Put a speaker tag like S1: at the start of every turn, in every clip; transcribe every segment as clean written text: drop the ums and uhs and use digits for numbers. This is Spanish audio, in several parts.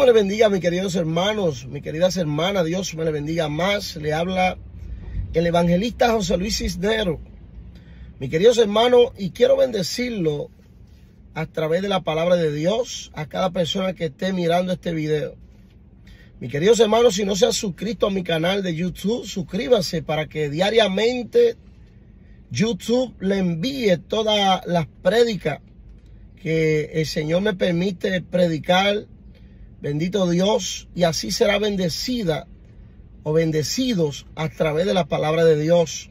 S1: le bendiga, mis queridos hermanos, mis queridas hermanas. Dios me le bendiga más. Le habla el evangelista José Luis Cisneros. Mis queridos hermanos, y quiero bendecirlo a través de la palabra de Dios a cada persona que esté mirando este video. Mis queridos hermanos, si no se ha suscrito a mi canal de YouTube, suscríbase para que diariamente YouTube le envíe todas las prédicas que el Señor me permite predicar. Bendito Dios, y así será bendecida o bendecidos a través de la palabra de Dios.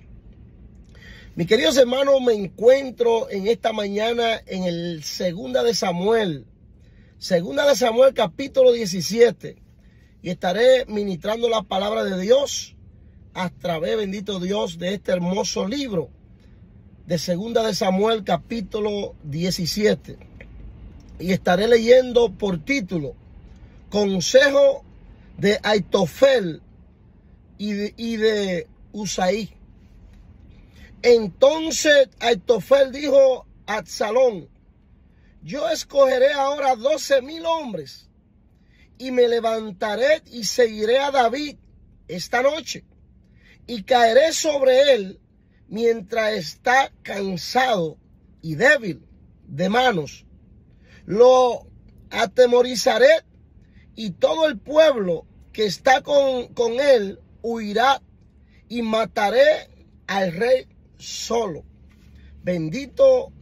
S1: Mis queridos hermanos, me encuentro en esta mañana en el Segunda de Samuel capítulo 17, y estaré ministrando la palabra de Dios a través, bendito Dios, de este hermoso libro de Segunda de Samuel capítulo 17, y estaré leyendo por título Consejo de Aitofel y de Usaí. Entonces Aitofel dijo a Absalón: yo escogeré ahora 12,000 hombres y me levantaré y seguiré a David esta noche y caeré sobre él mientras está cansado y débil de manos. Lo atemorizaré y todo el pueblo que está con él huirá, y mataré al rey solo. Bendito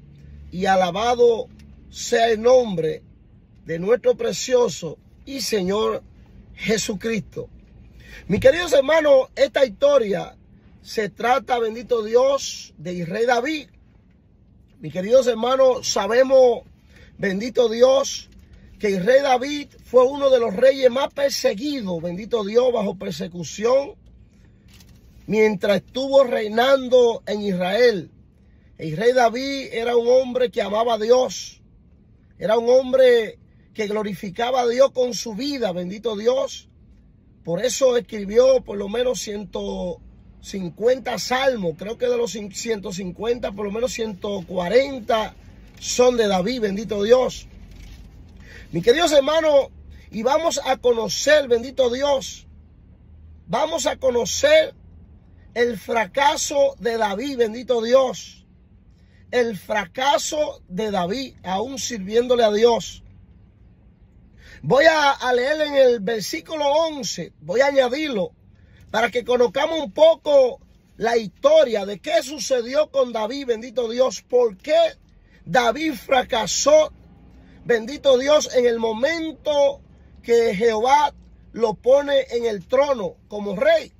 S1: y alabado sea el nombre de nuestro precioso y Señor Jesucristo. Mis queridos hermanos, esta historia se trata, bendito Dios, del rey David. Mis queridos hermanos, sabemos, bendito Dios, que el rey David fue uno de los reyes más perseguidos, bendito Dios, bajo persecución, mientras estuvo reinando en Israel. El rey David era un hombre que amaba a Dios, era un hombre que glorificaba a Dios con su vida, bendito Dios. Por eso escribió por lo menos 150 salmos, creo que de los 150, por lo menos 140 son de David, bendito Dios. Mis queridos hermanos, y vamos a conocer, bendito Dios, vamos a conocer el fracaso de David, bendito Dios. El fracaso de David, aún sirviéndole a Dios. Voy a leer en el versículo 11, voy a añadirlo, para que conozcamos un poco la historia de qué sucedió con David, bendito Dios. ¿Por qué David fracasó, bendito Dios, en el momento que Jehová lo pone en el trono como rey?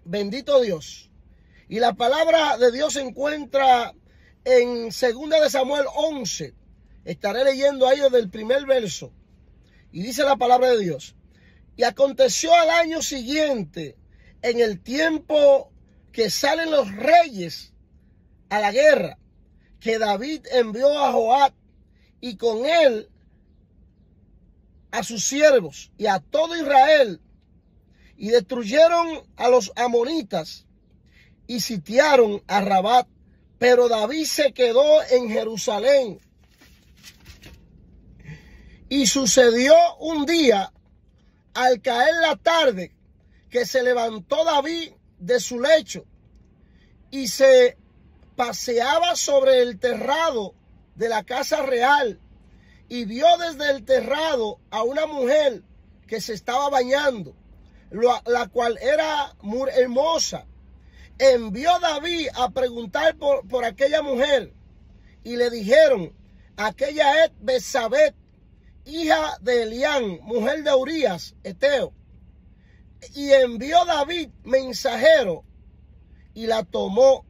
S1: Bendito Dios. Y la palabra de Dios se encuentra en 2 de Samuel 11. Estaré leyendo ahí desde el primer verso. Y dice la palabra de Dios: y aconteció al año siguiente, en el tiempo que salen los reyes a la guerra, que David envió a Joab y con él a sus siervos y a todo Israel, y destruyeron a los amonitas y sitiaron a Rabat, pero David se quedó en Jerusalén. Y sucedió un día, al caer la tarde, que se levantó David de su lecho y se paseaba sobre el terrado de la casa real, y vio desde el terrado a una mujer que se estaba bañando, la cual era muy hermosa. Envió David a preguntar por aquella mujer, y le dijeron: aquella es Betsabé, hija de Elián, mujer de Urías Eteo. Y envió David mensajero, y la tomó,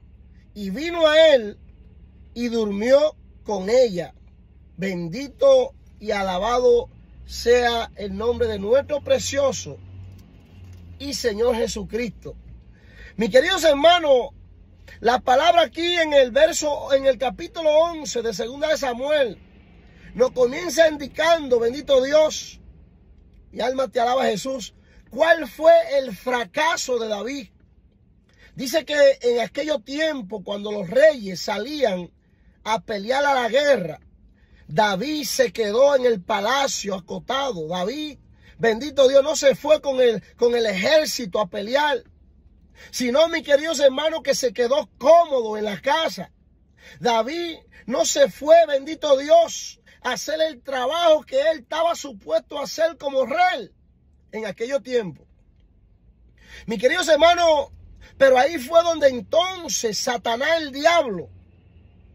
S1: y vino a él, y durmió con ella. Bendito y alabado sea el nombre de nuestro precioso y Señor Jesucristo. Mis queridos hermanos, la palabra aquí en el capítulo 11 de 2 de Samuel, nos comienza indicando, bendito Dios, mi alma te alaba, Jesús, cuál fue el fracaso de David. Dice que en aquellos tiempos, cuando los reyes salían a pelear a la guerra, David se quedó en el palacio acotado. David, bendito Dios, no se fue con el ejército a pelear, sino, mis queridos hermanos, que se quedó cómodo en la casa. David no se fue, bendito Dios, a hacer el trabajo que él estaba supuesto a hacer como rey en aquellos tiempos. Mis queridos hermanos, pero ahí fue donde entonces Satanás, el diablo,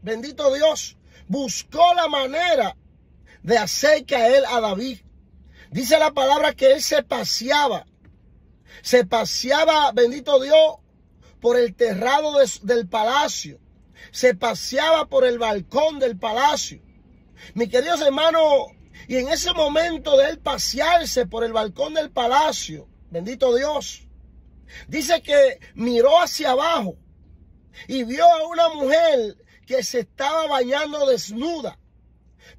S1: bendito Dios, buscó la manera de hacer caer a David. Dice la palabra que él se paseaba, bendito Dios, por el terrado del palacio, se paseaba por el balcón del palacio. Mis queridos hermanos, y en ese momento de él pasearse por el balcón del palacio, bendito Dios, dice que miró hacia abajo y vio a una mujer que se estaba bañando desnuda.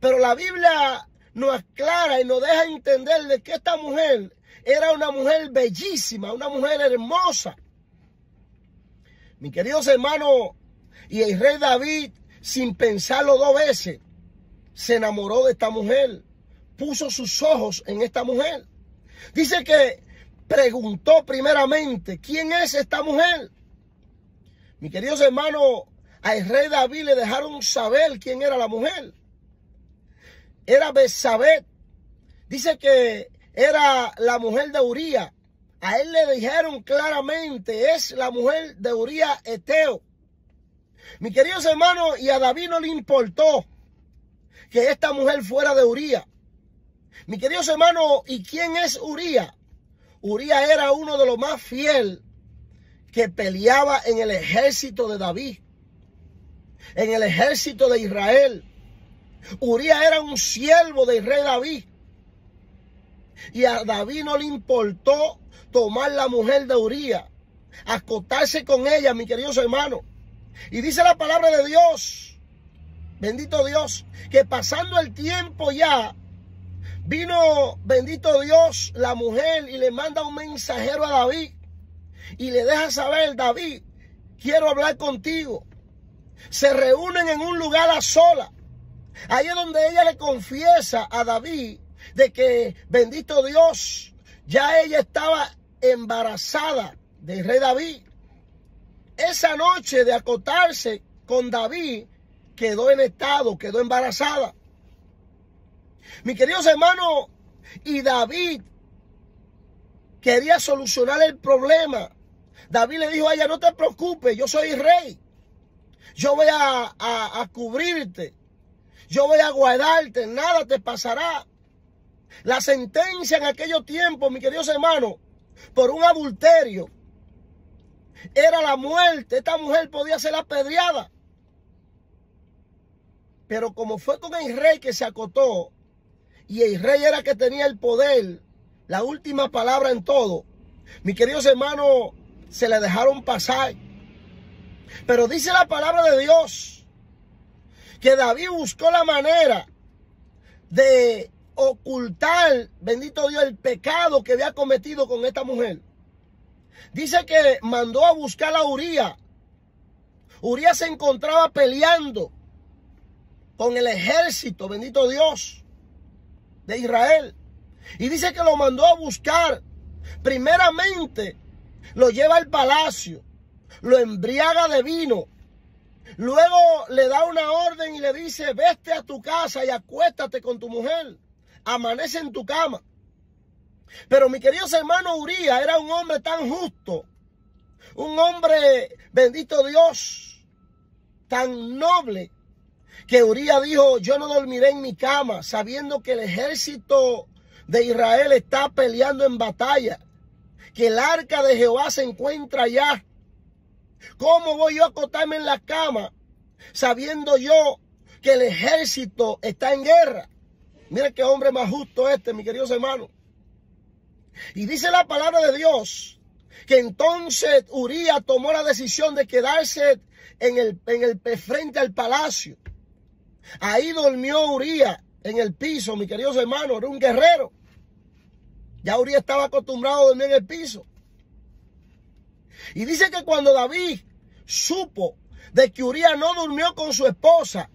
S1: Pero la Biblia nos aclara y nos deja entender de que esta mujer era una mujer bellísima, una mujer hermosa. Mis queridos hermanos, y el rey David, sin pensarlo dos veces, se enamoró de esta mujer, puso sus ojos en esta mujer. Dice que preguntó primeramente, ¿quién es esta mujer? Mis queridos hermanos, al rey David le dejaron saber quién era la mujer. Era Betsabé. Dice que era la mujer de Uría. A él le dijeron claramente, es la mujer de Uría Eteo. Mis queridos hermanos, y a David no le importó que esta mujer fuera de Uría. Mis queridos hermanos, ¿y quién es Uría? Uría era uno de los más fieles que peleaba en el ejército de David, en el ejército de Israel. Uría era un siervo del rey David. Y a David no le importó tomar la mujer de Uría, acotarse con ella, mis queridos hermanos. Y dice la palabra de Dios, bendito Dios, que pasando el tiempo ya, vino, bendito Dios, la mujer y le manda un mensajero a David. Y le deja saber, David, quiero hablar contigo. Se reúnen en un lugar a solas. Ahí es donde ella le confiesa a David de que, bendito Dios, ya ella estaba embarazada del rey David. Esa noche de acotarse con David, quedó en estado, quedó embarazada. Mis queridos hermanos, y David quería solucionar el problema. David le dijo a ella, no te preocupes, yo soy rey. Yo voy a cubrirte. Yo voy a guardarte, nada te pasará. La sentencia en aquellos tiempos, mis queridos hermanos, por un adulterio, era la muerte. Esta mujer podía ser apedreada. Pero como fue con el rey que se acotó, y el rey era que tenía el poder, la última palabra en todo, mis queridos hermanos, se le dejaron pasar. Pero dice la palabra de Dios que David buscó la manera de ocultar, bendito Dios, el pecado que había cometido con esta mujer. Dice que mandó a buscar a Uría. Uría se encontraba peleando con el ejército, bendito Dios, de Israel. Y dice que lo mandó a buscar. Primeramente lo lleva al palacio, lo embriaga de vino. Luego le da una orden y le dice, vete a tu casa y acuéstate con tu mujer. Amanece en tu cama. Pero mi querido hermano, Uría era un hombre tan justo, un hombre, bendito Dios, tan noble, que Uría dijo, yo no dormiré en mi cama, sabiendo que el ejército de Israel está peleando en batalla, que el arca de Jehová se encuentra allá. ¿Cómo voy yo a acostarme en la cama sabiendo yo que el ejército está en guerra? Mira qué hombre más justo este, mis queridos hermanos. Y dice la palabra de Dios que entonces Uría tomó la decisión de quedarse en el frente al palacio. Ahí durmió Uría en el piso, mis queridos hermanos. Era un guerrero. Ya Uría estaba acostumbrado a dormir en el piso. Y dice que cuando David supo de que Uría no durmió con su esposa,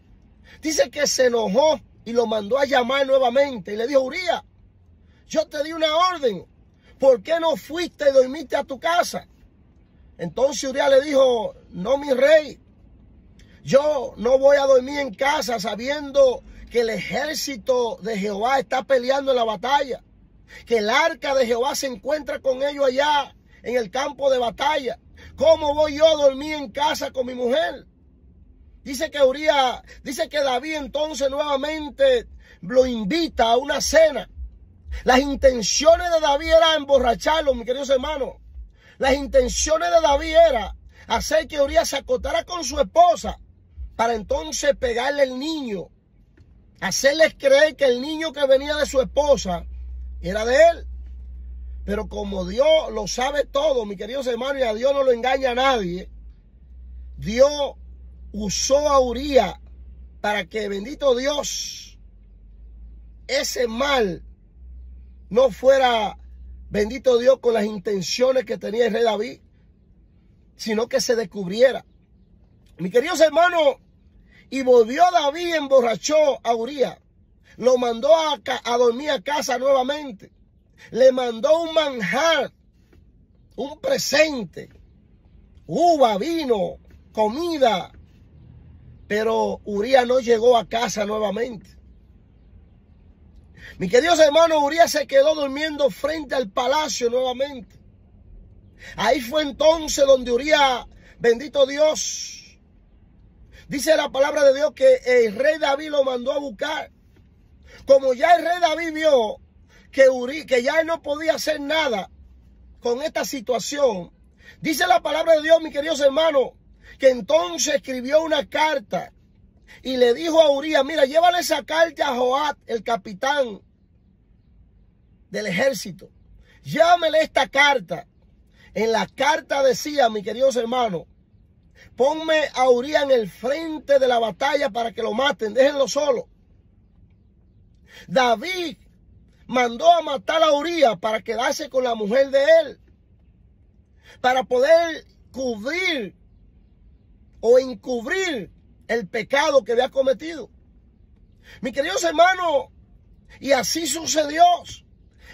S1: dice que se enojó y lo mandó a llamar nuevamente. Y le dijo: Urías, yo te di una orden. ¿Por qué no fuiste y dormiste a tu casa? Entonces Urías le dijo: no, mi rey, yo no voy a dormir en casa sabiendo que el ejército de Jehová está peleando en la batalla, que el arca de Jehová se encuentra con ellos allá en el campo de batalla. ¿Cómo voy yo a dormir en casa con mi mujer? Dice que David entonces nuevamente lo invita a una cena. Las intenciones de David eran emborracharlo, mis queridos hermanos. Las intenciones de David era hacer que Urías se acostara con su esposa para entonces pegarle el niño, hacerles creer que el niño que venía de su esposa era de él. Pero como Dios lo sabe todo, mis queridos hermanos, y a Dios no lo engaña a nadie, Dios usó a Urías para que, bendito Dios, ese mal no fuera, bendito Dios, con las intenciones que tenía el rey David, sino que se descubriera. Mis queridos hermanos, y volvió David, emborrachó a Urías, lo mandó a dormir a casa nuevamente, le mandó un manjar, un presente, uva, vino, comida, pero Urías no llegó a casa nuevamente. Mis queridos hermanos, Urías se quedó durmiendo frente al palacio nuevamente. Ahí fue entonces donde Urías, bendito Dios, dice la palabra de Dios que el rey David lo mandó a buscar. Como ya el rey David vio que ya él no podía hacer nada con esta situación, dice la palabra de Dios, mis queridos hermanos, que entonces escribió una carta y le dijo a Urías: mira, llévale esa carta a Joab, el capitán del ejército. Llévamele esta carta. En la carta decía, mis queridos hermanos: ponme a Urías en el frente de la batalla para que lo maten, déjenlo solo. David mandó a matar a Urías para quedarse con la mujer de él, para poder cubrir o encubrir el pecado que había cometido. Mis queridos hermanos, y así sucedió.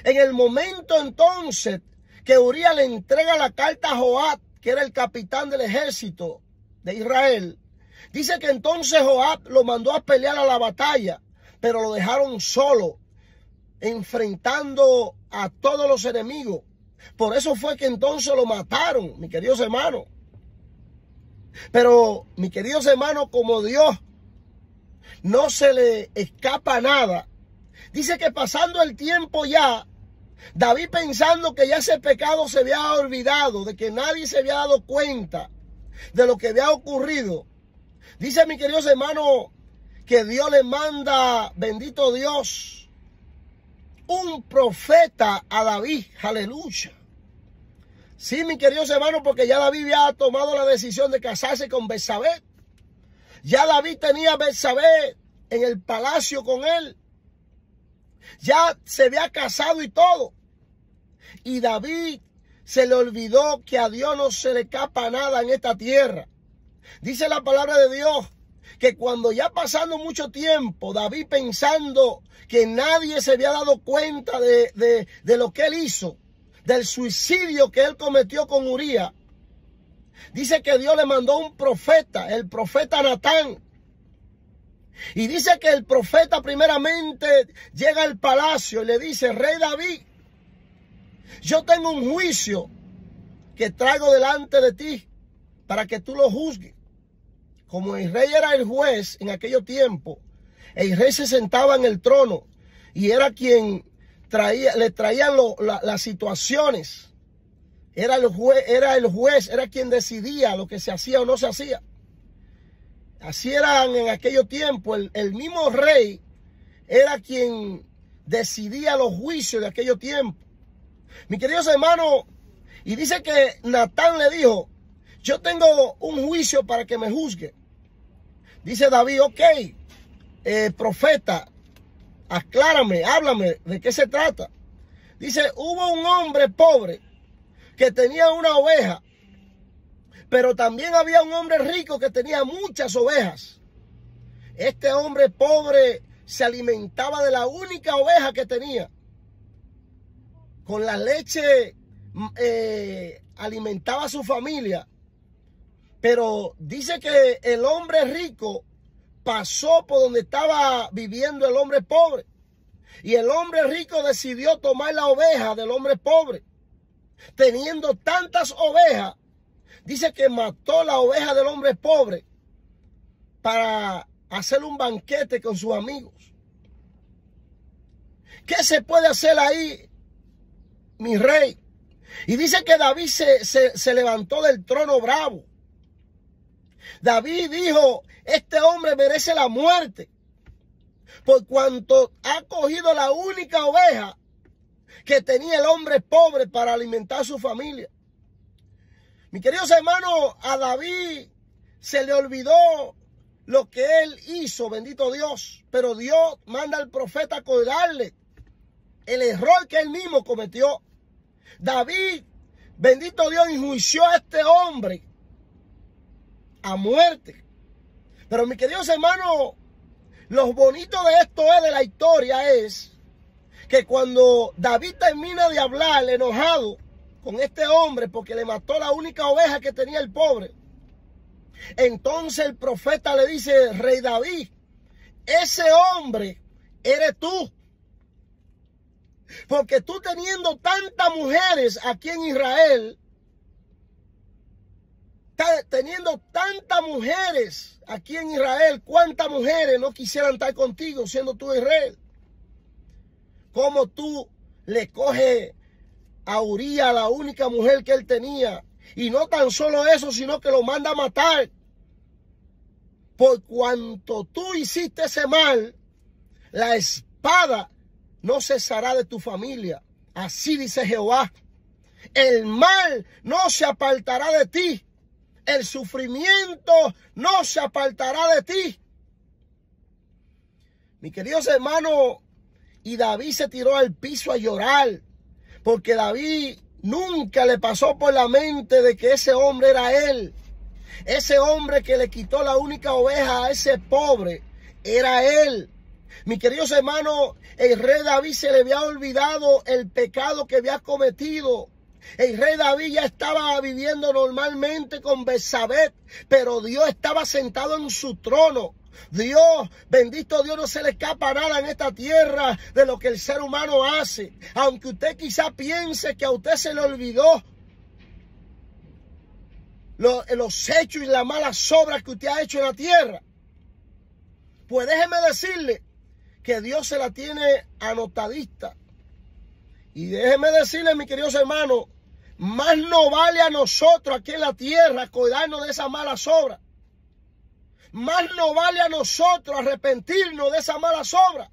S1: En el momento entonces que Urías le entrega la carta a Joab, que era el capitán del ejército de Israel, dice que entonces Joab lo mandó a pelear a la batalla, pero lo dejaron solo, enfrentando a todos los enemigos. Por eso fue que entonces lo mataron, mis queridos hermanos. Pero, mis queridos hermanos, como Dios no se le escapa nada, dice que pasando el tiempo ya, David, pensando que ya ese pecado se había olvidado, de que nadie se había dado cuenta de lo que había ocurrido, dice, mis queridos hermanos, que Dios le manda, bendito Dios, un profeta a David. Aleluya. Sí, mis queridos hermanos, porque ya David había tomado la decisión de casarse con Betsabé. Ya David tenía a Betsabé en el palacio con él. Ya se había casado y todo. Y David se le olvidó que a Dios no se le escapa nada en esta tierra. Dice la palabra de Dios que cuando ya pasando mucho tiempo, David, pensando que nadie se había dado cuenta de lo que él hizo, del suicidio que él cometió con Urías, dice que Dios le mandó un profeta, el profeta Natán. Y dice que el profeta primeramente llega al palacio y le dice: rey David, yo tengo un juicio que traigo delante de ti para que tú lo juzgues. Como el rey era el juez en aquellos tiempos, el rey se sentaba en el trono y era quien le traían las situaciones. Era el juez, era quien decidía lo que se hacía o no se hacía. Así eran en aquellos tiempos. El mismo rey era quien decidía los juicios de aquellos tiempos. Mis queridos hermanos, y dice que Natán le dijo: yo tengo un juicio para que me juzgue. Dice David: ok, profeta, aclárame, háblame, ¿de qué se trata? Dice: hubo un hombre pobre que tenía una oveja, pero también había un hombre rico que tenía muchas ovejas. Este hombre pobre se alimentaba de la única oveja que tenía. Con la leche alimentaba a su familia. Pero dice que el hombre rico pasó por donde estaba viviendo el hombre pobre. Y el hombre rico decidió tomar la oveja del hombre pobre. Teniendo tantas ovejas, dice que mató la oveja del hombre pobre para hacer un banquete con sus amigos. ¿Qué se puede hacer ahí, mi rey? Y dice que David se levantó del trono bravo. David dijo, este hombre merece la muerte, por cuanto ha cogido la única oveja que tenía el hombre pobre para alimentar a su familia. Mis queridos hermanos, a David se le olvidó lo que él hizo, bendito Dios. Pero Dios manda al profeta a acordarle el error que él mismo cometió. David, bendito Dios, enjuició a este hombre a muerte. Pero mis queridos hermanos, lo bonito de esto de la historia es que cuando David termina de hablar enojado con este hombre porque le mató la única oveja que tenía el pobre, entonces el profeta le dice, rey David, ese hombre eres tú. Porque tú teniendo tantas mujeres aquí en Israel, ¿cuántas mujeres no quisieran estar contigo siendo tú Israel? ¿Cómo tú le coges a Urías, la única mujer que él tenía? Y no tan solo eso, sino que lo manda a matar. Por cuanto tú hiciste ese mal, la espada no cesará de tu familia. Así dice Jehová. El mal no se apartará de ti. El sufrimiento no se apartará de ti. Mis queridos hermanos, y David se tiró al piso a llorar, porque David nunca le pasó por la mente de que ese hombre era él. Ese hombre que le quitó la única oveja a ese pobre era él. Mis queridos hermanos, el rey David se le había olvidado el pecado que había cometido. El rey David ya estaba viviendo normalmente con Betsabé, pero Dios estaba sentado en su trono. Dios, bendito Dios, no se le escapa nada en esta tierra de lo que el ser humano hace. Aunque usted quizá piense que a usted se le olvidó los hechos y las malas obras que usted ha hecho en la tierra, pues déjeme decirle que Dios se la tiene anotadita. Y déjeme decirle, mis queridos hermanos, más no vale a nosotros aquí en la tierra acordarnos de esas malas obras. Más no vale a nosotros arrepentirnos de esas malas obras.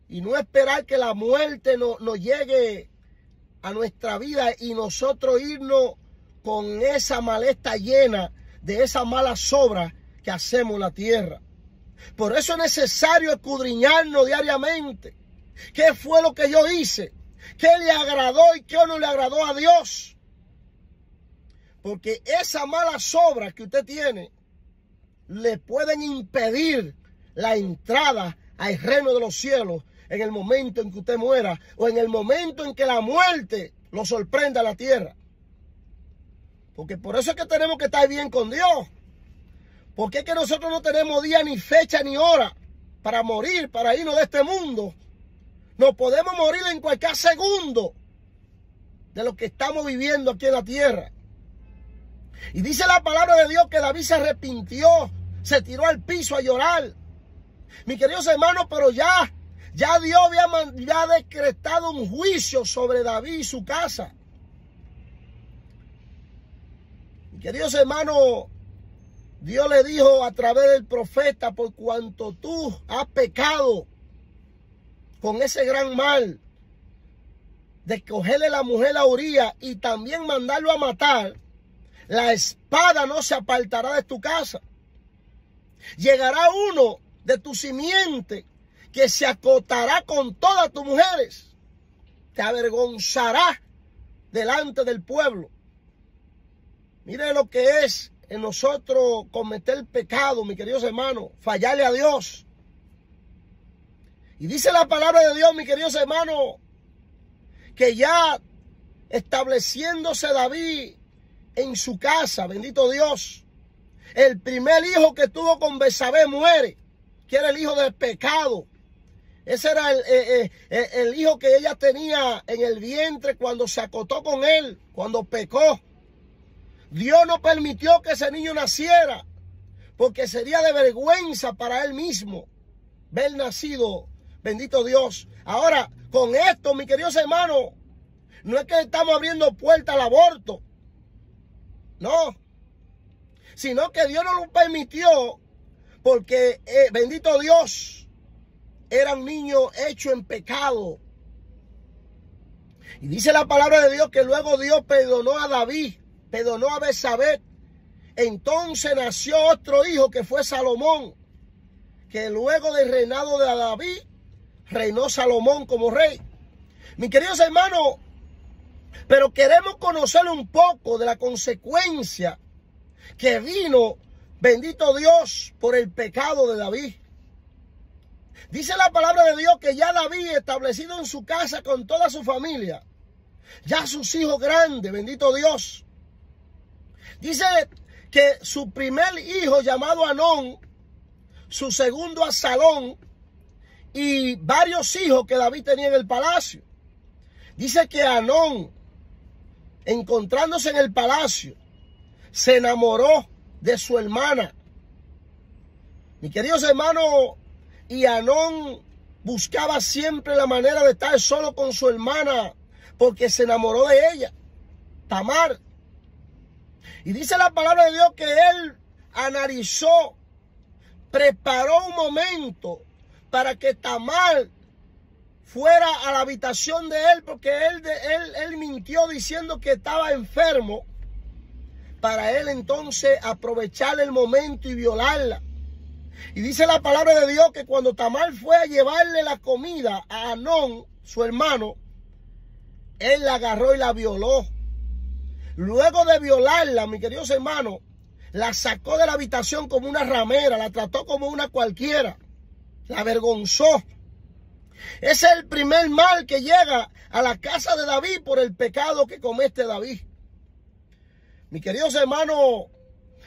S1: Y no esperar que la muerte nos llegue a nuestra vida y nosotros irnos con esa maleta llena de esas malas obras que hacemos en la tierra. Por eso es necesario escudriñarnos diariamente. ¿Qué fue lo que yo hice? ¿Qué le agradó y qué no le agradó a Dios? Porque esas malas obras que usted tiene le pueden impedir la entrada al reino de los cielos en el momento en que usted muera o en el momento en que la muerte lo sorprenda a la tierra. Porque por eso es que tenemos que estar bien con Dios. Porque es que nosotros no tenemos día ni fecha ni hora para morir, para irnos de este mundo. Nos podemos morir en cualquier segundo de lo que estamos viviendo aquí en la tierra. Y dice la palabra de Dios que David se arrepintió, se tiró al piso a llorar. Mis queridos hermanos, pero ya Dios había decretado un juicio sobre David y su casa. Mis queridos hermanos, Dios le dijo a través del profeta, por cuanto tú has pecado con ese gran mal de cogerle la mujer a Urías y también mandarlo a matar, la espada no se apartará de tu casa. Llegará uno de tu simiente que se acotará con todas tus mujeres. Te avergonzará delante del pueblo. Mire lo que es en nosotros cometer pecado, mis queridos hermanos, fallarle a Dios. Y dice la palabra de Dios, mis queridos hermanos, que ya estableciéndose David en su casa, bendito Dios, el primer hijo que tuvo con Betsabé muere, que era el hijo del pecado. Ese era el hijo que ella tenía en el vientre cuando se acostó con él, cuando pecó. Dios no permitió que ese niño naciera, porque sería de vergüenza para él mismo ver nacido, bendito Dios. Ahora, con esto, mis queridos hermanos, no es que estamos abriendo puerta al aborto, no, sino que Dios no lo permitió porque, bendito Dios, era un niño hecho en pecado. Y dice la palabra de Dios que luego Dios perdonó a David, perdonó a Betsabé. Entonces nació otro hijo que fue Salomón, que luego del reinado de David, reinó Salomón como rey. Mis queridos hermanos, pero queremos conocer un poco de la consecuencia que vino, bendito Dios, por el pecado de David. Dice la palabra de Dios que ya David, establecido en su casa con toda su familia, ya sus hijos grandes, bendito Dios. Dice que su primer hijo llamado Anón, su segundo Absalón y varios hijos que David tenía en el palacio. Dice que Anón, encontrándose en el palacio, se enamoró de su hermana. Mis queridos hermanos, y Anón buscaba siempre la manera de estar solo con su hermana porque se enamoró de ella, Tamar. Y dice la palabra de Dios que él analizó, preparó un momento para que Tamar fuera a la habitación de él, porque él mintió diciendo que estaba enfermo, para él entonces aprovechar el momento y violarla. Y dice la palabra de Dios que cuando Tamar fue a llevarle la comida a Anón, su hermano, él la agarró y la violó. Luego de violarla, mis queridos hermanos, la sacó de la habitación como una ramera, la trató como una cualquiera, la avergonzó. Ese es el primer mal que llega a la casa de David por el pecado que comete David. Mis queridos hermanos,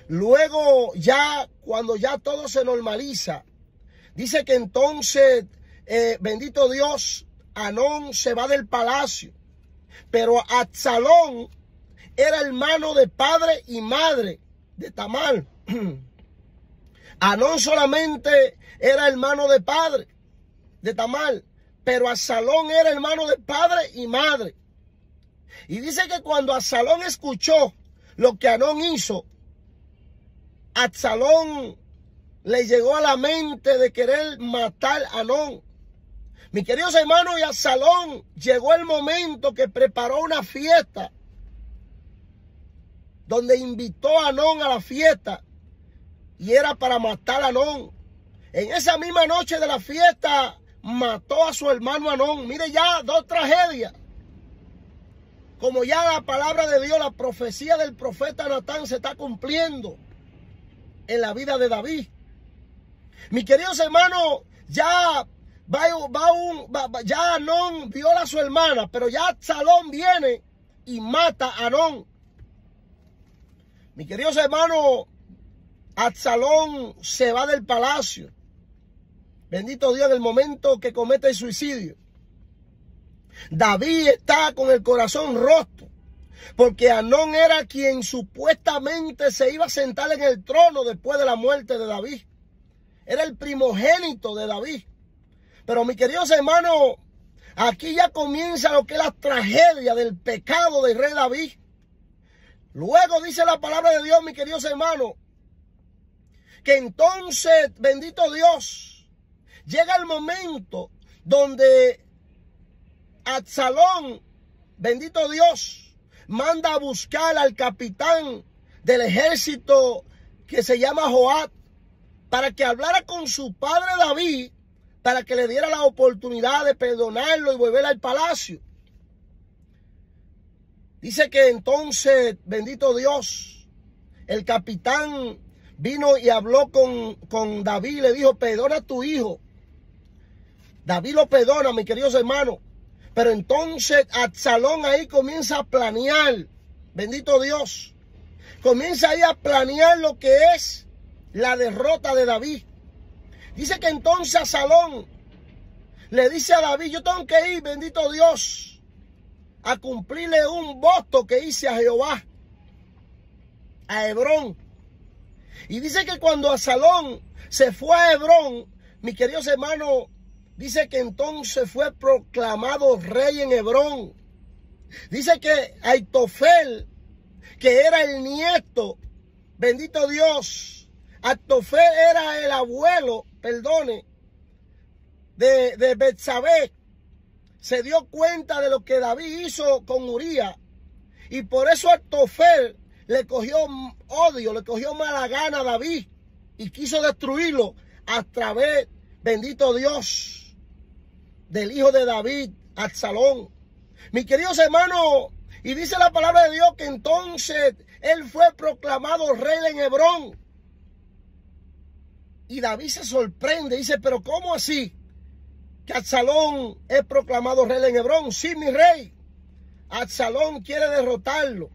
S1: luego ya, cuando ya todo se normaliza, dice que entonces, bendito Dios, Anón se va del palacio. Pero Absalón era hermano de padre y madre de Tamar. Anón solamente era hermano de padre de Tamar, pero Absalón era hermano de padre y madre. Y dice que cuando Absalón escuchó lo que Anón hizo, Absalón le llegó a la mente de querer matar a Anón. Mis queridos hermanos, y Absalón llegó el momento que preparó una fiesta donde invitó a Anón a la fiesta y era para matar a Anón. En esa misma noche de la fiesta mató a su hermano Anón. Mire, ya dos tragedias. Como ya la palabra de Dios, la profecía del profeta Natán se está cumpliendo en la vida de David. Mis queridos hermanos, ya Anón viola a su hermana, pero ya Absalón viene y mata a Anón. Mis queridos hermanos, Absalón se va del palacio. Bendito Dios, en el momento que comete el suicidio. David está con el corazón roto, porque Anón era quien supuestamente se iba a sentar en el trono después de la muerte de David. Era el primogénito de David. Pero mis queridos hermanos, aquí ya comienza lo que es la tragedia del pecado del rey David. Luego dice la palabra de Dios, mis queridos hermanos, que entonces, bendito Dios, llega el momento donde Absalón, bendito Dios, manda a buscar al capitán del ejército que se llama Joab, para que hablara con su padre David, para que le diera la oportunidad de perdonarlo y volver al palacio. Dice que entonces, bendito Dios, el capitán vino y habló con David y le dijo: perdona a tu hijo, David lo perdona, mis queridos hermanos. Pero entonces Absalón ahí comienza a planear. Bendito Dios. Comienza ahí a planear lo que es la derrota de David. Dice que entonces Absalón le dice a David, yo tengo que ir, bendito Dios, a cumplirle un voto que hice a Jehová, a Hebrón. Y dice que cuando Absalón se fue a Hebrón, mis queridos hermanos, dice que entonces fue proclamado rey en Hebrón. Dice que Aitofel, que era el nieto, bendito Dios, Aitofel era el abuelo, de Betsabé, se dio cuenta de lo que David hizo con Uría. Y por eso Aitofel le cogió odio, le cogió mala gana a David y quiso destruirlo a través, bendito Dios, del hijo de David, Absalón. Mis queridos hermanos, y dice la palabra de Dios que entonces él fue proclamado rey en Hebrón. Y David se sorprende, dice, pero ¿cómo así? Que Absalón es proclamado rey en Hebrón. Sí, mi rey. Absalón quiere derrotarlo.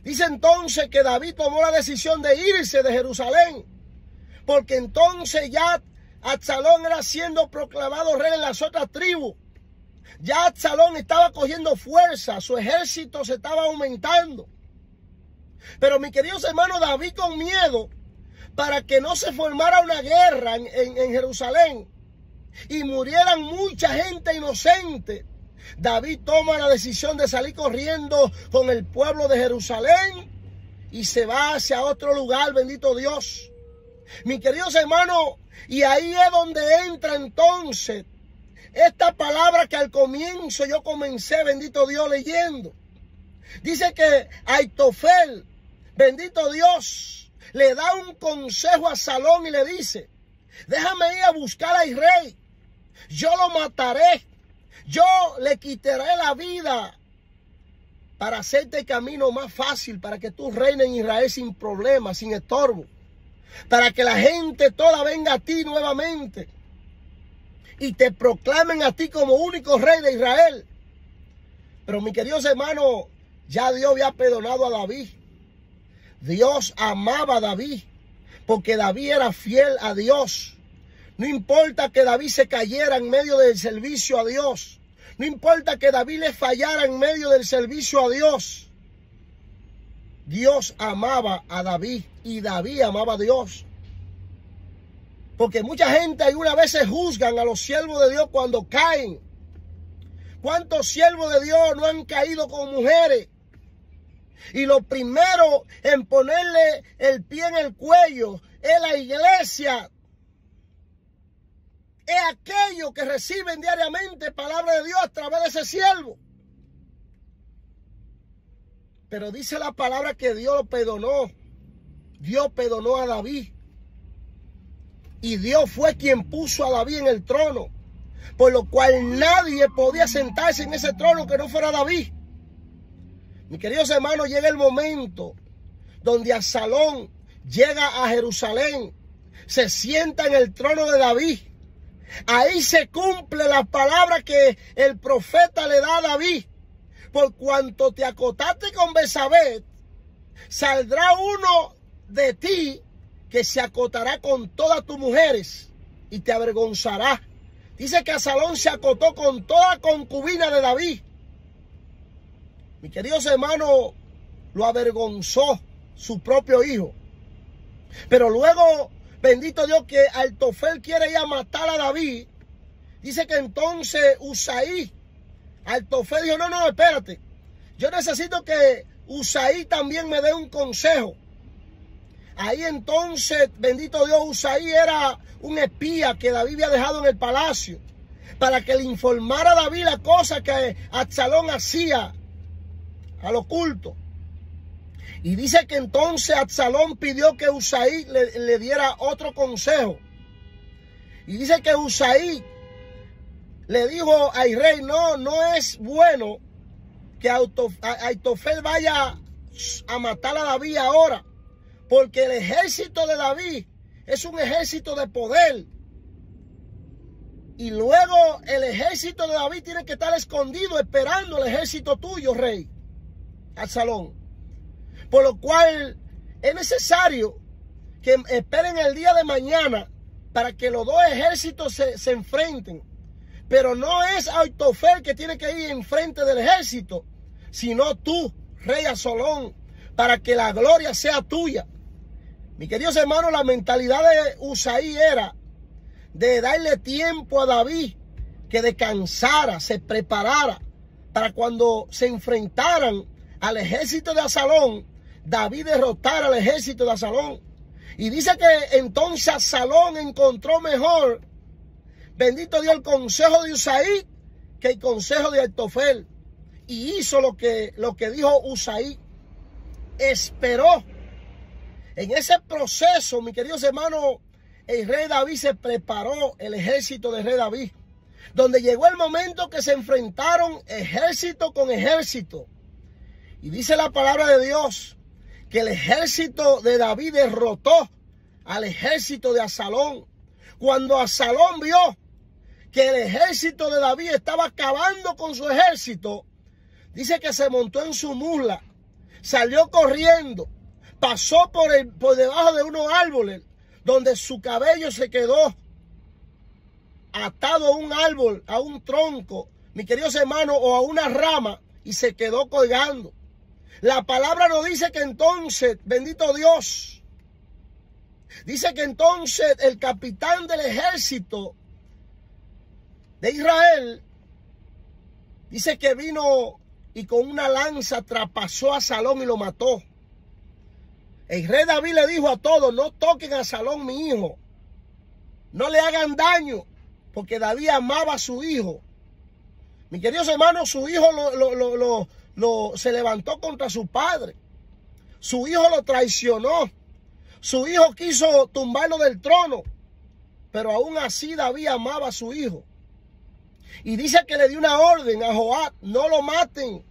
S1: Dice entonces que David tomó la decisión de irse de Jerusalén, porque entonces ya Absalón era siendo proclamado rey en las otras tribus. Ya Absalón estaba cogiendo fuerza, su ejército se estaba aumentando. Pero mis queridos hermanos, David con miedo, para que no se formara una guerra en Jerusalén y murieran mucha gente inocente, David toma la decisión de salir corriendo con el pueblo de Jerusalén y se va hacia otro lugar, bendito Dios. Mis queridos hermanos, y ahí es donde entra entonces esta palabra que al comienzo yo comencé, bendito Dios, leyendo. Dice que Aitofel, bendito Dios, le da un consejo a Absalón y le dice, déjame ir a buscar al rey, yo lo mataré, yo le quitaré la vida para hacerte el camino más fácil, para que tú reines en Israel sin problemas, sin estorbo, para que la gente toda venga a ti nuevamente y te proclamen a ti como único rey de Israel. Pero mis queridos hermanos, ya Dios había perdonado a David. Dios amaba a David, porque David era fiel a Dios. No importa que David se cayera en medio del servicio a Dios. No importa que David le fallara en medio del servicio a Dios. Dios amaba a David y David amaba a Dios. Porque mucha gente algunas veces juzgan a los siervos de Dios cuando caen. ¿Cuántos siervos de Dios no han caído con mujeres? Y lo primero en ponerle el pie en el cuello es la iglesia. Es aquellos que reciben diariamente palabra de Dios a través de ese siervo. Pero dice la palabra que Dios lo perdonó. Dios perdonó a David. Y Dios fue quien puso a David en el trono. Por lo cual nadie podía sentarse en ese trono que no fuera David. Mis queridos hermanos, llega el momento donde Absalón llega a Jerusalén. Se sienta en el trono de David. Ahí se cumple la palabra que el profeta le da a David. Por cuanto te acotaste con Betsabé, saldrá uno de ti que se acotará con todas tus mujeres y te avergonzará. Dice que Absalón se acotó con toda concubina de David. Mis queridos hermanos, lo avergonzó su propio hijo. Pero luego, bendito Dios, que Aitofel quiere ir a matar a David. Dice que entonces Usaí, Aitofel dijo, no, espérate. Yo necesito que Usaí también me dé un consejo. Ahí entonces, bendito Dios, Usaí era un espía que David había dejado en el palacio para que le informara a David la cosa que Absalón hacía al oculto. Y dice que entonces Absalón pidió que Usaí le diera otro consejo. Y dice que Usaí le dijo al rey, no es bueno que Aitofel vaya a matar a David ahora, porque el ejército de David es un ejército de poder. Y luego el ejército de David tiene que estar escondido esperando el ejército tuyo, rey, Absalón. Por lo cual es necesario que esperen el día de mañana para que los dos ejércitos se enfrenten. Pero no es Ahitofel que tiene que ir enfrente del ejército, sino tú, rey Absalón, para que la gloria sea tuya. Mi queridos hermanos, la mentalidad de Usaí era de darle tiempo a David que descansara, se preparara para cuando se enfrentaran al ejército de Absalón, David derrotara al ejército de Absalón. Y dice que entonces Absalón encontró mejor, bendito Dios, el consejo de Usaí que el consejo de Ahitofel. Y hizo lo que dijo Usaí. Esperó. En ese proceso, mis queridos hermanos, el rey David se preparó, el ejército del rey David, donde llegó el momento que se enfrentaron ejército con ejército. Y dice la palabra de Dios que el ejército de David derrotó al ejército de Absalón. Cuando Absalón vio que el ejército de David estaba acabando con su ejército, dice que se montó en su mula, salió corriendo, pasó por debajo de unos árboles, donde su cabello se quedó atado a un árbol, a un tronco, mis queridos hermanos, o a una rama, y se quedó colgando. La palabra nos dice que entonces, bendito Dios, dice que entonces el capitán del ejército de Israel, dice que vino y con una lanza traspasó a Absalón y lo mató. El rey David le dijo a todos: no toquen a Absalón, mi hijo, no le hagan daño, porque David amaba a su hijo. Mis queridos hermanos, su hijo se levantó contra su padre. Su hijo lo traicionó. Su hijo quiso tumbarlo del trono. Pero aún así David amaba a su hijo. Y dice que le dio una orden a Joab: no lo maten,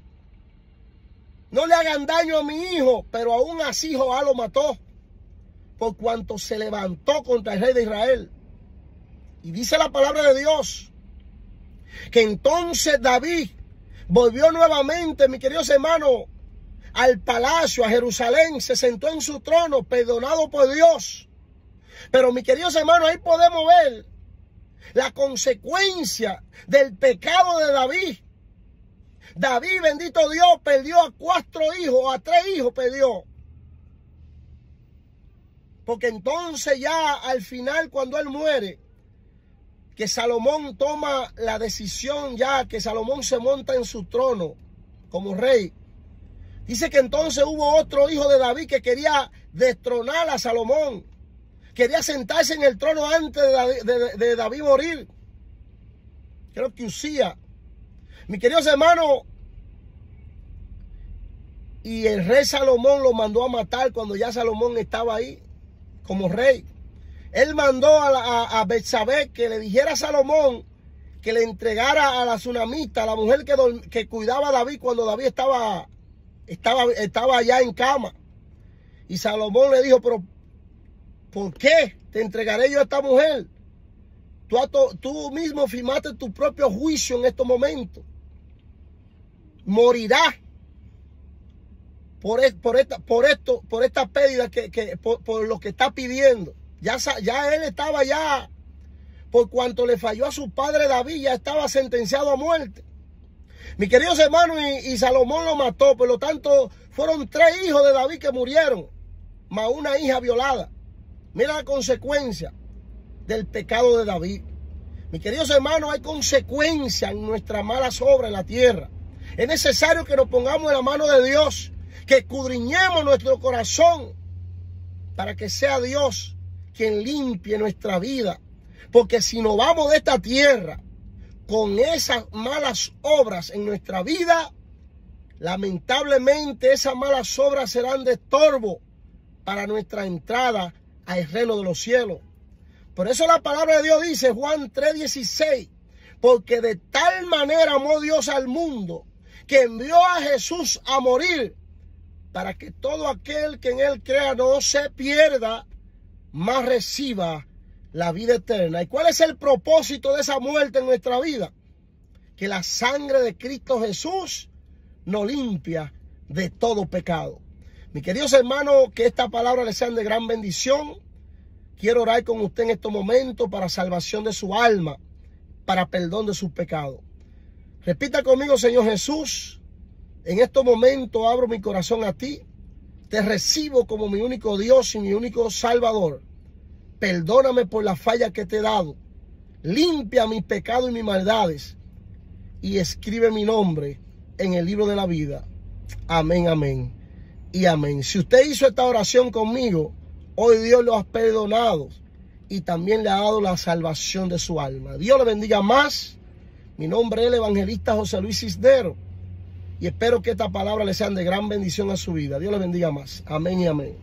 S1: no le hagan daño a mi hijo. Pero aún así Joab lo mató, por cuanto se levantó contra el rey de Israel. Y dice la palabra de Dios que entonces David volvió nuevamente, mis queridos hermanos, al palacio, a Jerusalén, se sentó en su trono, perdonado por Dios. Pero mis queridos hermanos, ahí podemos ver la consecuencia del pecado de David. David, bendito Dios, perdió a 4 hijos, a 3 hijos perdió. Porque entonces ya al final, cuando él muere, que Salomón toma la decisión, ya que Salomón se monta en su trono como rey, dice que entonces hubo otro hijo de David que quería destronar a Salomón, quería sentarse en el trono antes de David morir. Creo que Usías. Mis queridos hermanos, y el rey Salomón lo mandó a matar cuando ya Salomón estaba ahí como rey. Él mandó a Betsabé que le dijera a Salomón que le entregara a la tsunamita, a la mujer que cuidaba a David cuando David estaba allá en cama. Y Salomón le dijo: pero ¿por qué te entregaré yo a esta mujer? Tú mismo firmaste tu propio juicio en estos momentos. Morirá por esta pérdida por lo que está pidiendo. Ya él estaba ya, por cuanto le falló a su padre David, ya estaba sentenciado a muerte. Mis queridos hermanos, y Salomón lo mató. Por lo tanto, fueron 3 hijos de David que murieron, más una hija violada. Mira la consecuencia del pecado de David. Mis queridos hermanos, hay consecuencias en nuestras malas obras en la tierra. Es necesario que nos pongamos en la mano de Dios, que escudriñemos nuestro corazón para que sea Dios quien limpie nuestra vida. Porque si nos vamos de esta tierra con esas malas obras en nuestra vida, lamentablemente esas malas obras serán de estorbo para nuestra entrada al reino de los cielos. Por eso la palabra de Dios dice, Juan 3:16, porque de tal manera amó Dios al mundo, que envió a Jesús a morir, para que todo aquel que en él crea no se pierda, mas reciba la vida eterna. ¿Y cuál es el propósito de esa muerte en nuestra vida? Que la sangre de Cristo Jesús nos limpia de todo pecado. Mis queridos hermanos, que esta palabra les sea de gran bendición. Quiero orar con usted en estos momentos para salvación de su alma, para perdón de sus pecados. Repita conmigo: Señor Jesús, en estos momentos abro mi corazón a ti. Te recibo como mi único Dios y mi único Salvador. Perdóname por la falla que te he dado. Limpia mis pecados y mis maldades. Y escribe mi nombre en el libro de la vida. Amén, amén y amén. Si usted hizo esta oración conmigo, hoy Dios lo ha perdonado y también le ha dado la salvación de su alma. Dios le bendiga más. Mi nombre es el evangelista José Luis Cisneros y espero que esta palabra le sea de gran bendición a su vida. Dios le bendiga más. Amén y amén.